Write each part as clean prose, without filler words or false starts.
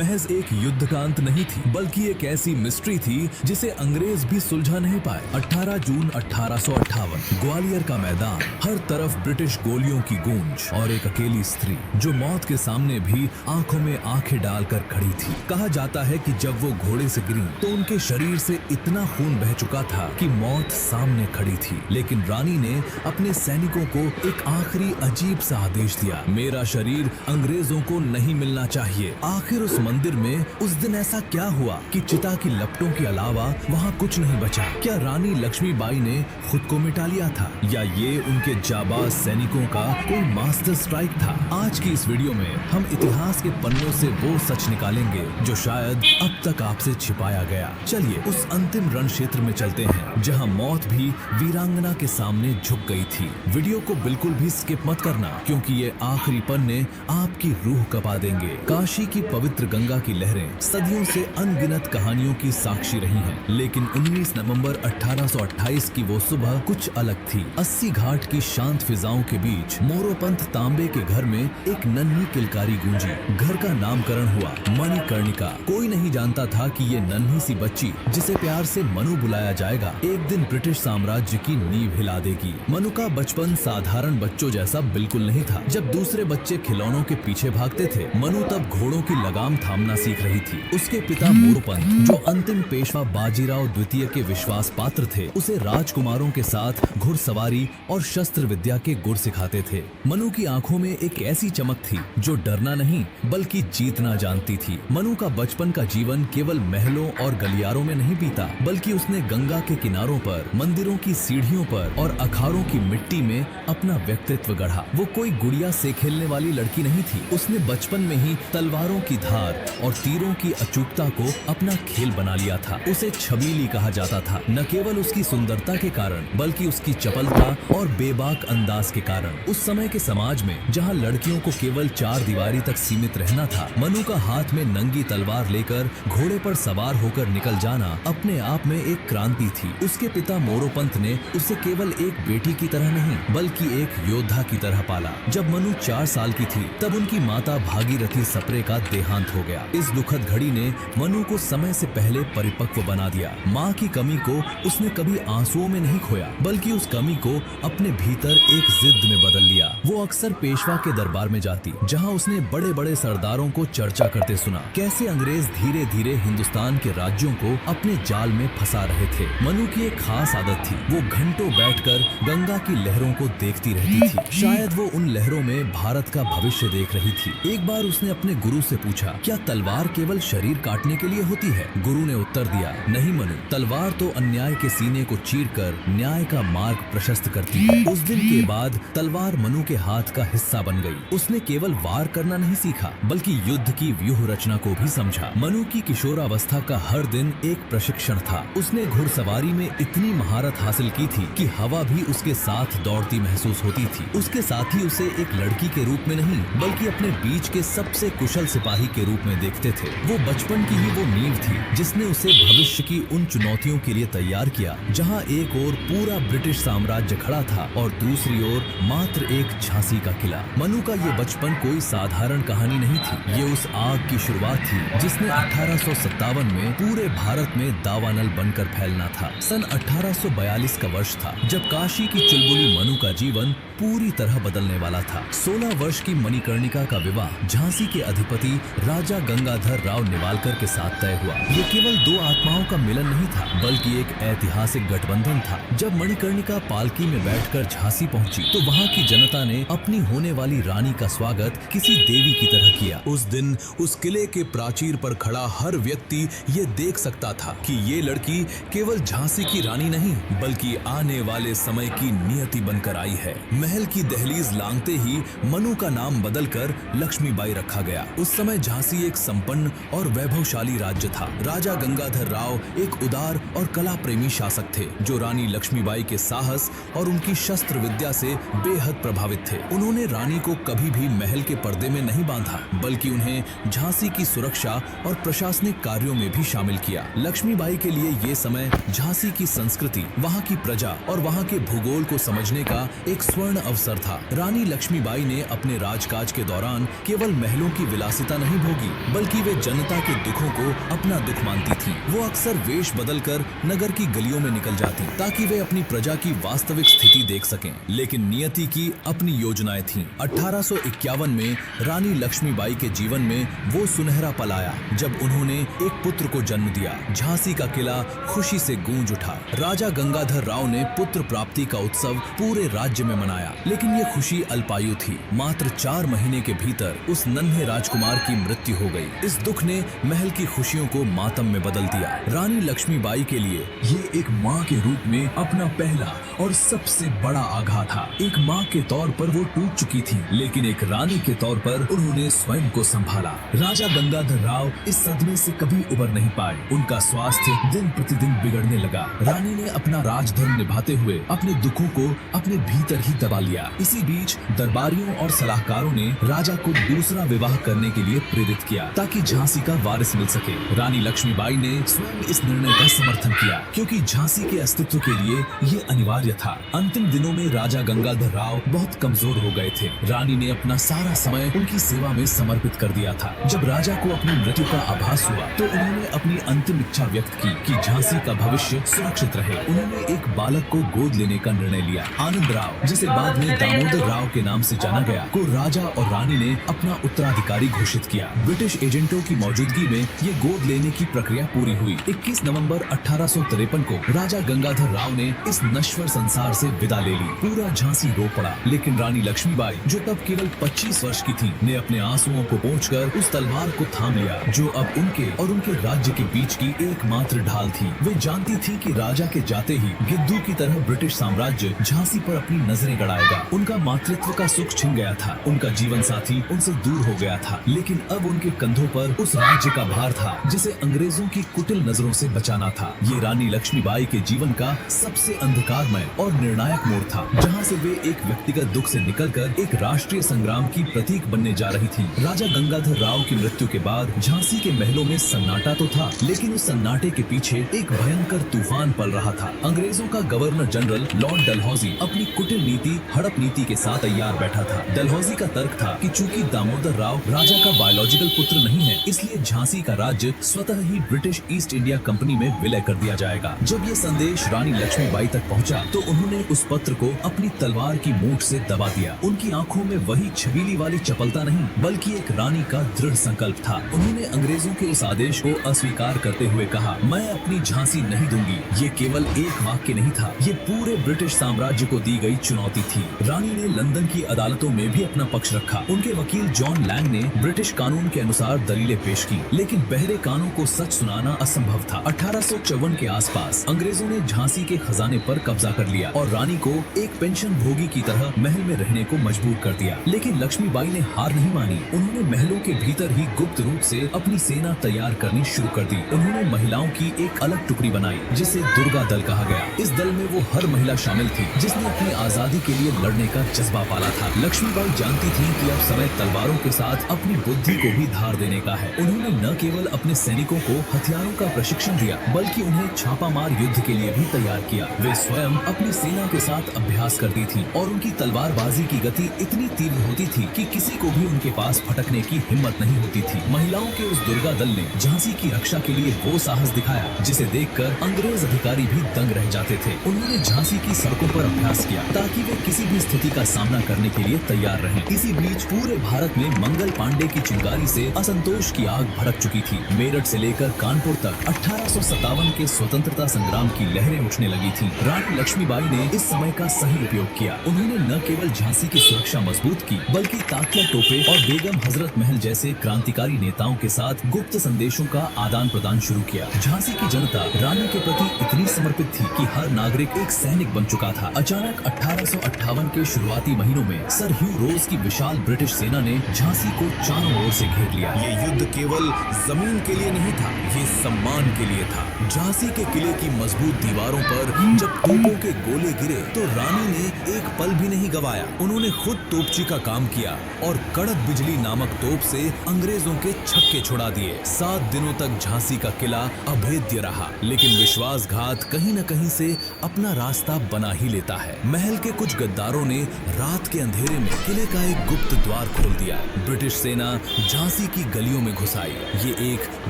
महज एक युद्धकांत नहीं थी, बल्कि एक ऐसी मिस्ट्री थी जिसे अंग्रेज भी सुलझा नहीं पाए। 18 जून 1858, ग्वालियर का मैदान, हर तरफ ब्रिटिश गोलियों की गूंज और एक अकेली स्त्री जो मौत के सामने भी आंखों में आंखें डालकर खड़ी थी। कहा जाता है कि जब वो घोड़े से गिरी तो उनके शरीर से इतना खून बह चुका था कि मौत सामने खड़ी थी, लेकिन रानी ने अपने सैनिकों को एक आखिरी अजीब सा आदेश दिया, मेरा शरीर अंग्रेजों को नहीं मिलना चाहिए। आखिर उस मंदिर में उस दिन ऐसा क्या हुआ कि चिता की लपटों के अलावा वहाँ कुछ नहीं बचा? क्या रानी लक्ष्मीबाई ने खुद को मिटा लिया था, या ये उनके जाबाज सैनिकों का कोई मास्टर स्ट्राइक था? आज की इस वीडियो में हम इतिहास के पन्नों से वो सच निकालेंगे जो शायद अब तक आपसे छिपाया गया। चलिए उस अंतिम रण क्षेत्र में चलते हैं जहां मौत भी वीरांगना के सामने झुक गई थी। वीडियो को बिल्कुल भी स्किप मत करना, क्योंकि ये आखिरी पन्ने आपकी रूह कपा देंगे। काशी की पवित्र गंगा की लहरें सदियों से अनगिनत कहानियों की साक्षी रही हैं, लेकिन 19 नवंबर 1828 की वो सुबह कुछ अलग थी। 80 घाट की शांत फिजाओं के बीच मोरोपंत तांबे के घर में एक नन्ही किलकारी गूंजी। घर का नामकरण हुआ मणिकर्णिका। कोई नहीं जानता था कि ये नन्ही सी बच्ची, जिसे प्यार से मनु बुलाया जाएगा, एक दिन ब्रिटिश साम्राज्य की नींव हिला देगी। मनु का बचपन साधारण बच्चों जैसा बिल्कुल नहीं था। जब दूसरे बच्चे खिलौनों के पीछे भागते थे, मनु तब घोड़ों की लगाम थामना सीख रही थी। उसके पिता मोरोपंत, जो अंतिम पेशवा बाजीराव द्वितीय के विश्वास पात्र थे, उसे राजकुमारों के साथ घुड़सवारी और शस्त्र विद्या के गुर सिखाते थे। मनु की आंखों में एक ऐसी चमक थी जो डरना नहीं बल्कि जीतना जानती थी। मनु का बचपन का जीवन केवल महलों और गलियारों में नहीं बीता, बल्कि उसने गंगा के किनारों पर, मंदिरों की सीढ़ियों पर और अखाड़ों की मिट्टी में अपना व्यक्तित्व गढ़ा। वो कोई गुड़िया से खेलने वाली लड़की नहीं थी। उसने बचपन में ही तलवारों की धार और तीरों की अचूकता को अपना खेल बना लिया था। उसे छबीली कहा जाता था, न केवल उसकी सुंदरता के कारण बल्कि उसकी चपलता और बेबाक अंदाज के कारण। उस समय के समाज में जहाँ लड़कियों को केवल 4 दीवारी तक सीमित रहना था, मनु का हाथ में नंगी तलवार लेकर घोड़े पर सवार होकर निकल जाना अपने आप में एक क्रांति थी। उसके पिता मोरोपंत ने उसे केवल एक बेटी की तरह नहीं बल्कि एक योद्धा की तरह पाला। जब मनु 4 साल की थी तब उनकी माता भागीरथी सप्रे का देहांत हो गया। इस दुखद घड़ी ने मनु को समय से पहले परिपक्व बना दिया। माँ की कमी को उसने कभी आंसुओं में नहीं खोया, बल्कि उस कमी को अपने भीतर एक जिद में बदल लिया। वो अक्सर पेशवा के दरबार में जाती, जहाँ उसने बड़े बड़े सरदारों को चर्चा करते सुना, कैसे अंग्रेज धीरे धीरे हिंदुस्तान के राज्यों को अपने जाल में फंसा रहे थे। मनु की एक खास आदत थी, वो घंटों बैठकर गंगा की लहरों को देखती रहती थी। शायद वो उन लहरों में भारत का भविष्य देख रही थी। एक बार उसने अपने गुरु से पूछा, क्या तलवार केवल शरीर काटने के लिए होती है? गुरु ने उत्तर दिया, नहीं मनु, तलवार तो अन्याय के सीने को चीरकर न्याय का मार्ग प्रशस्त करती है। उस दिन के बाद तलवार मनु के हाथ का हिस्सा बन गई। उसने केवल वार करना नहीं सीखा, बल्कि युद्ध की व्यूह रचना को भी समझा। मनु की किशोरावस्था का हर दिन एक प्रशिक्षण था। उसने घुड़सवारी में इतनी महारत हासिल की थी कि हवा भी उसके साथ दौड़ती महसूस होती थी। उसके साथी उसे एक लड़की के रूप में नहीं बल्कि अपने बीच के सबसे कुशल सिपाही के रूप में देखते थे। वो बचपन की ही वो नींव थी जिसने उसे भविष्य की उन चुनौतियों के लिए तैयार किया, जहाँ एक ओर पूरा ब्रिटिश साम्राज्य खड़ा था और दूसरी ओर मात्र एक झांसी का किला। मनु का ये बचपन कोई साधारण कहानी नहीं थी। ये उस आग की शुरुआत थी जिसने 1857 में पूरे भारत में दावानल बनकर फैलना था। सन 1842 का वर्ष था जब काशी की चुलबुली मनु का जीवन पूरी तरह बदलने वाला था। 16 वर्ष की मणिकर्णिका का विवाह झांसी के अधिपति राजा गंगाधर राव नेवालकर के साथ तय हुआ। ये केवल 2 आत्माओं का मिलन नहीं था, बल्कि एक ऐतिहासिक गठबंधन था। जब मणिकर्णिका पालकी में बैठकर झांसी पहुंची तो वहां की जनता ने अपनी होने वाली रानी का स्वागत किसी देवी की तरह किया। उस दिन उस किले के प्राचीर पर खड़ा हर व्यक्ति ये देख सकता था कि ये लड़की केवल झांसी की रानी नहीं बल्कि आने वाले समय की नियति बनकर आई है। महल की दहलीज लांघते ही मनु का नाम बदलकर लक्ष्मीबाई रखा गया। उस समय झांसी एक संपन्न और वैभवशाली राज्य था। राजा गंगाधर राव एक उदार और कला प्रेमी शासक थे जो रानी लक्ष्मीबाई के साहस और उनकी शस्त्र विद्या से बेहद प्रभावित थे। उन्होंने रानी को कभी भी महल के पर्दे में नहीं बांधा, बल्कि उन्हें झांसी की सुरक्षा और प्रशासनिक कार्यों में भी शामिल किया। लक्ष्मीबाई के लिए ये समय झांसी की संस्कृति, वहाँ की प्रजा और वहाँ के भूगोल को समझने का एक स्वर्ण अवसर था। रानी लक्ष्मीबाई ने अपने राजकाज के दौरान केवल महलों की विलासिता नहीं भोगी, बल्कि वे जनता के दुखों को अपना दुख मानती थी। वो अक्सर वेश बदलकर नगर की गलियों में निकल जाती ताकि वे अपनी प्रजा की वास्तविक स्थिति देख सकें। लेकिन नियति की अपनी योजनाएं थीं। 1851 में रानी लक्ष्मीबाई के जीवन में वो सुनहरा पल आया जब उन्होंने एक पुत्र को जन्म दिया। झांसी का किला खुशी से गूंज उठा। राजा गंगाधर राव ने पुत्र प्राप्ति का उत्सव पूरे राज्य में मनाया, लेकिन ये खुशी अल्पायु थी। मात्र 4 महीने के भीतर उस नन्हे राजकुमार की मृत्यु हो गई। इस दुख ने महल की खुशियों को मातम में बदल दिया। रानी लक्ष्मीबाई के लिए ये एक माँ के रूप में अपना पहला और सबसे बड़ा आघात था। एक माँ के तौर पर वो टूट चुकी थी, लेकिन एक रानी के तौर पर उन्होंने स्वयं को संभाला। राजा गंगाधर राव इस सदमे से कभी उबर नहीं पाए। उनका स्वास्थ्य दिन प्रतिदिन बिगड़ने लगा। रानी ने अपना राजधर्म निभाते हुए अपने दुखों को अपने भीतर ही दबा लिया। इसी बीच दरबारियों और सलाहकारों ने राजा को दूसरा विवाह करने के लिए प्रेरित किया ताकि झांसी का वारिस मिल सके। रानी लक्ष्मीबाई ने स्वयं इस निर्णय का समर्थन किया, क्योंकि झांसी के अस्तित्व के लिए ये अनिवार्य था। अंतिम दिनों में राजा गंगाधर राव बहुत कमजोर हो गए थे। रानी ने अपना सारा समय उनकी सेवा में समर्पित कर दिया था। जब राजा को अपनी मृत्यु का आभास हुआ तो उन्होंने अपनी अंतिम इच्छा व्यक्त की कि झांसी का भविष्य सुरक्षित रहे। उन्होंने एक बालक को गोद लेने का निर्णय लिया। आनंद राव, जिसे बाद में दामोदर राव के नाम से जाना गया, को राजा और रानी ने अपना उत्तराधिकारी घोषित किया। ब्रिटिश एजेंटों की मौजूदगी में ये गोद लेने की प्रक्रिया पूरी हुई। 21 नवंबर 1853 को राजा गंगाधर राव ने इस नश्वर संसार से विदा ले ली। पूरा झांसी रो पड़ा, लेकिन रानी लक्ष्मीबाई, जो तब केवल 25 वर्ष की थी, ने अपने आंसुओं को पोंछकर उस तलवार को थाम लिया जो अब उनके और उनके राज्य के बीच की एकमात्र ढाल थी। वे जानती थी कि राजा के जाते ही गिद्धू की तरह ब्रिटिश साम्राज्य झांसी पर अपनी नजरें गड़ाएगा। उनका मातृत्व का सुख छिन गया था। उनका जीवन साथी उनसे दूर हो गया था, लेकिन अब उनके कंधों पर उस राज्य का भार था जिसे अंग्रेजों की कुटिल नजरों से बचाना था। ये रानी लक्ष्मीबाई के जीवन का सबसे अंधकारमय और निर्णायक मोड़ था, जहाँ से वे एक व्यक्तिगत दुख से निकलकर एक राष्ट्रीय संग्राम की प्रतीक बनने जा रही थी। राजा गंगाधर राव की मृत्यु के बाद झांसी के महलों में सन्नाटा तो था, लेकिन उस सन्नाटे के पीछे एक भयंकर तूफान पल रहा था। अंग्रेजों का गवर्नर जनरल लॉर्ड डलहौजी अपनी कुटिल नीति, हड़प नीति के साथ तैयार बैठा था। डलहौजी का तर्क था कि चूंकि दामोदर राव राजा का बायोलॉजिकल पुत्र नहीं है, इसलिए झांसी का राज्य स्वतः ही ब्रिटिश ईस्ट इंडिया कंपनी में विलय कर दिया जाएगा। जब ये संदेश रानी लक्ष्मीबाई तक पहुंचा, तो उन्होंने उस पत्र को अपनी तलवार की मूठ से दबा दिया। उनकी आंखों में वही छबीली वाली चपलता नहीं, बल्कि एक रानी का दृढ़ संकल्प था। उन्होंने अंग्रेजों के उस आदेश को अस्वीकार करते हुए कहा, मैं अपनी झांसी नहीं दूंगी। ये केवल एक वाक्य नहीं था, ये पूरे ब्रिटिश साम्राज्य को दी गई चुनौती थी। रानी ने लंदन की अदालतों में भी अपना पक्ष रखा। उनके वकील जॉन लैंग ने ब्रिटिश कानून के अनुसार दलीलें पेश की, लेकिन बहरे कानों को सच सुनाना असंभव था। 1854 के आसपास अंग्रेजों ने झांसी के खजाने पर कब्जा कर लिया और रानी को एक पेंशन भोगी की तरह महल में रहने को मजबूर कर दिया। लेकिन लक्ष्मीबाई ने हार नहीं मानी। उन्होंने महलों के भीतर ही गुप्त रूप से अपनी सेना तैयार करनी शुरू कर दी। उन्होंने महिलाओं की एक अलग टुकड़ी बनाई, जिसे दुर्गा दल कहा गया। इस दल में वो हर महिला शामिल थी जिसने अपनी आजादी के लिए लड़ने का जज्बा पाला था। लक्ष्मीबाई जानती थी कि अब समय तलवारों के साथ अपनी बुद्धि को भी धार देने का है। उन्होंने न केवल अपने सैनिकों को हथियारों का प्रशिक्षण दिया, बल्कि उन्हें छापामार युद्ध के लिए भी तैयार किया। वे स्वयं अपनी सेना के साथ अभ्यास करती थी और उनकी तलवारबाजी की गति इतनी तीव्र होती थी कि किसी को भी उनके पास फटकने की हिम्मत नहीं होती थी। महिलाओं के उस दुर्गा दल ने झांसी की रक्षा के लिए वो साहस दिखाया जिसे देखकर अंग्रेज अधिकारी भी दंग रह जाते थे। उन्होंने झांसी की सड़कों पर अभ्यास किया ताकि वे किसी भी स्थिति का सामना करने के लिए तैयार रहें। इसी बीच पूरे भारत में मंगल पांडे की चिंगारी से असंतोष की आग भड़क चुकी थी। मेरठ से लेकर कानपुर तक 1857 के स्वतंत्रता संग्राम की लहरें उठने लगी थी। रानी लक्ष्मीबाई ने इस समय का सही उपयोग किया। उन्होंने न केवल झांसी की सुरक्षा मजबूत की, बल्कि तात्या टोपे और बेगम हजरत महल जैसे क्रांतिकारी नेताओं के साथ गुप्त संदेशों का आदान प्रदान शुरू किया। झांसी की जनता रानी के प्रति इतनी समर्पित थी कि हर नागरिक एक सैनिक बन चुका था। अचानक 1858 के शुरुआती महीनों में सर ह्यू रोज की विशाल ब्रिटिश सेना ने झांसी को चारों ओर से घेर लिया। ये युद्ध केवल जमीन के लिए नहीं था, ये सम्मान के लिए था। झांसी के किले की मजबूत दीवारों पर जब तोपों के गोले गिरे तो रानी ने एक पल भी नहीं गवाया। उन्होंने खुद तोपची का काम किया और कड़क बिजली नामक तोप से अंग्रेजों के छक्के छुड़ा दिए। 7 दिनों तक झांसी का किला अभेद्य रहा, लेकिन विश्वासघात कहीं न कहीं से अपना रास्ता बना ही लेता है। महल के कुछ गद्दारों ने रात के अंधेरे में किले का एक गुप्त द्वार खोल दिया। ब्रिटिश सेना झांसी की गलियों में घुस आई। ये एक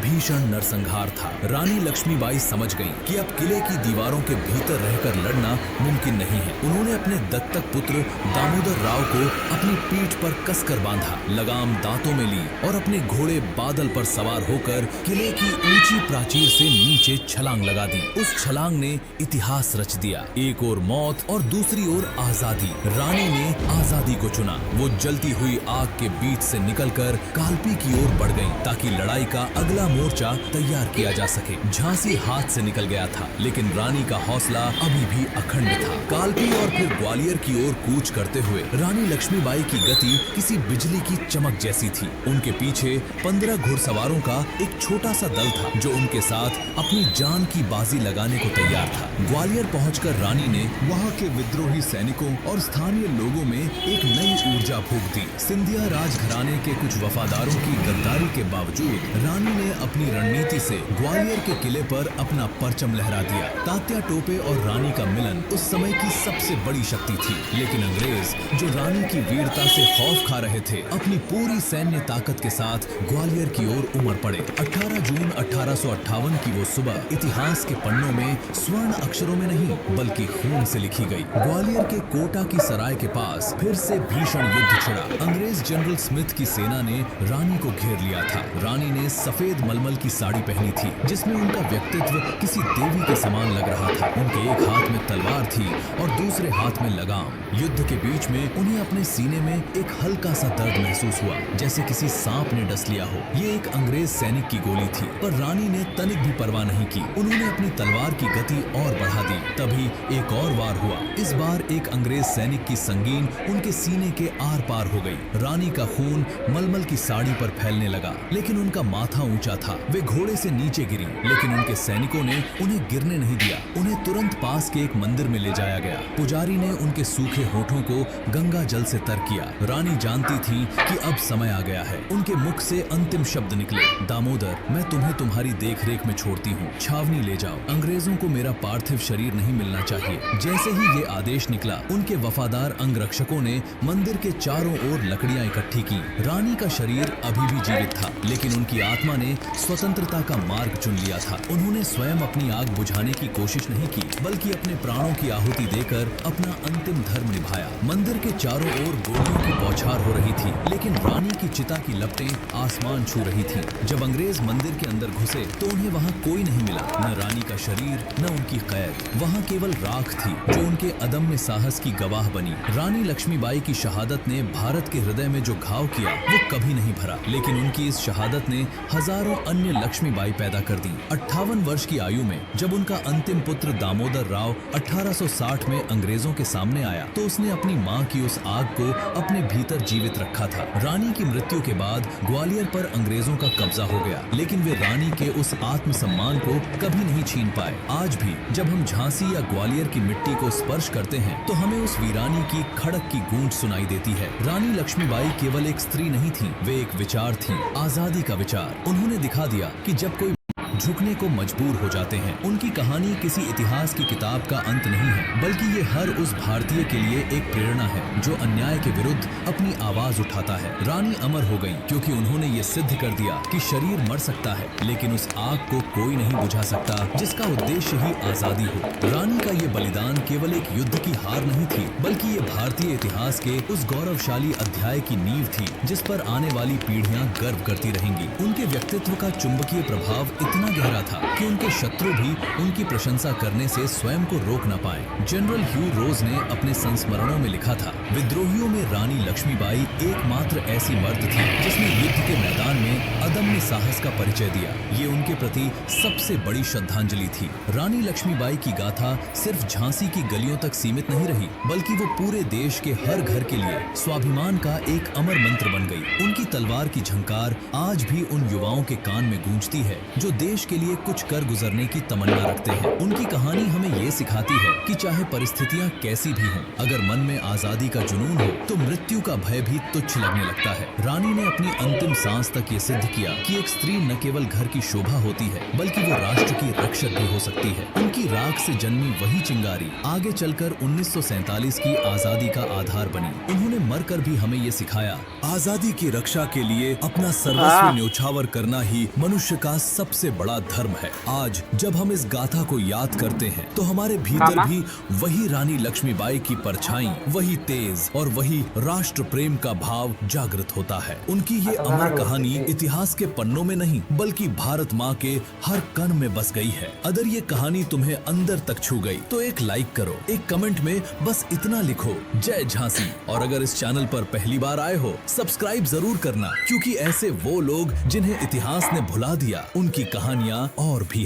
भीषण नरसंहार था। रानी लक्ष्मीबाई समझ गईं कि अब किले की दीवारों के भीतर रहकर लड़ना मुमकिन नहीं है। उन्होंने अपने दत्तक पुत्र दामोदर राव को अपनी पीठ पर कसकर बांधा, लगाम दांतों में ली और अपने घोड़े बादल पर सवार होकर किले की ऊंची प्राचीर से नीचे छलांग लगा दी। उस छलांग ने इतिहास रच दिया। एक ओर मौत और दूसरी ओर आजादी। रानी ने आजादी को चुना। वो जलती हुई आग के बीच से निकलकर कालपी की ओर बढ़ गई ताकि लड़ाई का अगला मोर्चा तैयार किया जा सके। झांसी हाथ से निकल गया था, लेकिन रानी का हौसला अभी भी अखंड था। कालपी और फिर ग्वालियर की ओर कूच करते हुए रानी लक्ष्मीबाई की गति किसी बिजली की चमक जैसी थी। उनके पीछे 15 घुड़सवारों का एक छोटा सा दल था जो उनके साथ अपनी जान की बाजी लगाने को तैयार था। ग्वालियर पहुंचकर रानी ने वहां के विद्रोही सैनिकों और स्थानीय लोगों में एक नई ऊर्जा फूंक दी। सिंधिया राजघराने के कुछ वफादारों की गद्दारी के बावजूद रानी ने अपनी रणनीति से ग्वालियर के किले पर अपना परचम लहरा दिया। तात्या टोपे और रानी का मिलन उस समय की सबसे बड़ी शक्ति थी, लेकिन अंग्रेज जो रानी की वीरता से खौफ खा रहे थे, अपनी पूरी सैन्य ताकत के साथ ग्वालियर की ओर उमड़ पड़े। 18 जून 1858 की वो सुबह इतिहास के पन्नों में स्वर्ण अक्षरों में नहीं बल्कि खून से लिखी गई। ग्वालियर के कोटा की सराय के पास फिर से भीषण युद्ध छिड़ा। अंग्रेज जनरल स्मिथ की सेना ने रानी को घेर लिया था। रानी ने सफेद मलमल की साड़ी पहनी थी जिसमें उनका व्यक्तित्व किसी देवी के समान लग रहा था। उनके एक हाथ में तलवार थी और दूसरे हाथ में लगाम। युद्ध के बीच में उन्हें अपने सीने में एक हल्का सा दर्द महसूस हुआ, जैसे किसी सांप ने डस लिया हो। ये एक अंग्रेज सैनिक की गोली थी, पर रानी ने तनिक भी परवाह नहीं की। उन्होंने अपनी तलवार की गति और बढ़ा दी। तभी एक और वार हुआ। इस बार एक अंग्रेज सैनिक की संगीन उनके सीने के आर पार हो गई। रानी का खून मलमल की साड़ी पर फैलने लगा, लेकिन उनका माथा ऊंचा था। वे घोड़े से नीचे गिरी, लेकिन उनके सैनिकों ने उन्हें गिरने नहीं दिया। उन्हें तुरंत पास के एक मंदिर में ले जाया गया। पुजारी ने उनके सूखे होठों को गंगा जल से तर किया। रानी जानती थी कि अब समय आ गया है। उनके मुख से अंतिम शब्द निकले, दामोदर, मैं तुम्हें तुम्हारी देखरेख में छोड़ती हूँ। छावनी ले जाओ। अंग्रेजों को मेरा पार्थिव शरीर नहीं मिलना चाहिए। जैसे ही ये आदेश निकला, उनके वफादार अंगरक्षकों ने मंदिर के चारों ओर लकड़ियां इकट्ठी की। रानी का शरीर अभी भी जीवित था, लेकिन उनकी आत्मा ने स्वतंत्रता का मार्ग चुन लिया था। उन्होंने स्वयं अपनी आग बुझाने की कोशिश नहीं की, बल्कि अपने प्राणों की आहुति देकर अपना अंतिम धर्म निभाया। मंदिर के चारों ओर गोलियों की बौछार हो रही थी, लेकिन रानी की चिता की लपटें आसमान छू रही थीं। जब अंग्रेज मंदिर के अंदर घुसे तो उन्हें वहां कोई नहीं मिला, न रानी का शरीर, न उनकी कैद। वहां केवल राख थी जो उनके अदम्य साहस की गवाह बनी। रानी लक्ष्मीबाई की शहादत ने भारत के हृदय में जो घाव किया वो कभी नहीं भरा, लेकिन उनकी इस शहादत ने हजारों अन्य लक्ष्मीबाई पैदा कर दी। 58 वर्ष की आयु में जब उनका अंतिम पुत्र दामोदर राव 1860 में अंग्रेजों के सामने आया तो उसने अपनी मां की उस आग को अपने भीतर जीवित रखा था। रानी की मृत्यु के बाद ग्वालियर पर अंग्रेजों का कब्जा हो गया, लेकिन वे रानी के उस आत्मसम्मान को कभी नहीं छीन पाए। आज भी जब हम झांसी या ग्वालियर की मिट्टी को स्पर्श करते हैं तो हमें उस वीरानी की खड़क की गूंज सुनाई देती है। रानी लक्ष्मीबाई केवल एक स्त्री नहीं थी, वे एक विचार थी, आजादी का विचार। उन्होंने दिखा दिया कि जब कोई झुकने को मजबूर हो जाते हैं। उनकी कहानी किसी इतिहास की किताब का अंत नहीं है, बल्कि ये हर उस भारतीय के लिए एक प्रेरणा है जो अन्याय के विरुद्ध अपनी आवाज उठाता है। रानी अमर हो गई क्योंकि उन्होंने ये सिद्ध कर दिया कि शरीर मर सकता है, लेकिन उस आग को कोई नहीं बुझा सकता जिसका उद्देश्य ही आजादी हो। रानी का ये बलिदान केवल एक युद्ध की हार नहीं थी, बल्कि ये भारतीय इतिहास के उस गौरवशाली अध्याय की नींव थी जिस पर आने वाली पीढ़ियां गर्व करती रहेंगी। उनके व्यक्तित्व का चुंबकीय प्रभाव इतना गहरा था कि उनके शत्रु भी उनकी प्रशंसा करने से स्वयं को रोक न पाए। जनरल ह्यू रोज ने अपने संस्मरणों में लिखा था, विद्रोहियों में रानी लक्ष्मीबाई एकमात्र ऐसी मर्द थी जिसने युद्ध के मैदान में अदम्य साहस का परिचय दिया। ये उनके प्रति सबसे बड़ी श्रद्धांजलि थी। रानी लक्ष्मीबाई की गाथा सिर्फ झांसी की गलियों तक सीमित नहीं रही, बल्कि वो पूरे देश के हर घर के लिए स्वाभिमान का एक अमर मंत्र बन गई। उनकी तलवार की झंकार आज भी उन युवाओं के कान में गूंजती है जो देश के लिए कुछ कर गुजरने की तमन्ना रखते हैं। उनकी कहानी हमें ये सिखाती है कि चाहे परिस्थितियां कैसी भी हों, अगर मन में आजादी का जुनून हो तो मृत्यु का भय भी तुच्छ लगने लगता है। रानी ने अपनी अंतिम सांस तक ये सिद्ध किया कि एक स्त्री न केवल घर की शोभा होती है बल्कि वो राष्ट्र की रक्षक भी हो सकती है। उनकी राख से जन्मी वही चिंगारी आगे चलकर 1947 की आजादी का आधार बनी। उन्होंने मरकर भी हमें ये सिखाया, आजादी की रक्षा के लिए अपना सर्वस्व न्योछावर करना ही मनुष्य का सबसे बड़ा धर्म है। आज जब हम इस गाथा को याद करते हैं तो हमारे भीतर भी वही रानी लक्ष्मीबाई की परछाई, वही तेज और वही राष्ट्र प्रेम का भाव जागृत होता है। उनकी ये अमर कहानी इतिहास के पन्नों में नहीं बल्कि भारत माँ के हर कण में बस गई है। अगर ये कहानी तुम्हें अंदर तक छू गई तो एक लाइक करो, एक कमेंट में बस इतना लिखो, जय झांसी। और अगर इस चैनल पर पहली बार आए हो सब्सक्राइब जरूर करना, क्योंकि ऐसे वो लोग जिन्हें इतिहास ने भुला दिया उनकी कहानियां और भी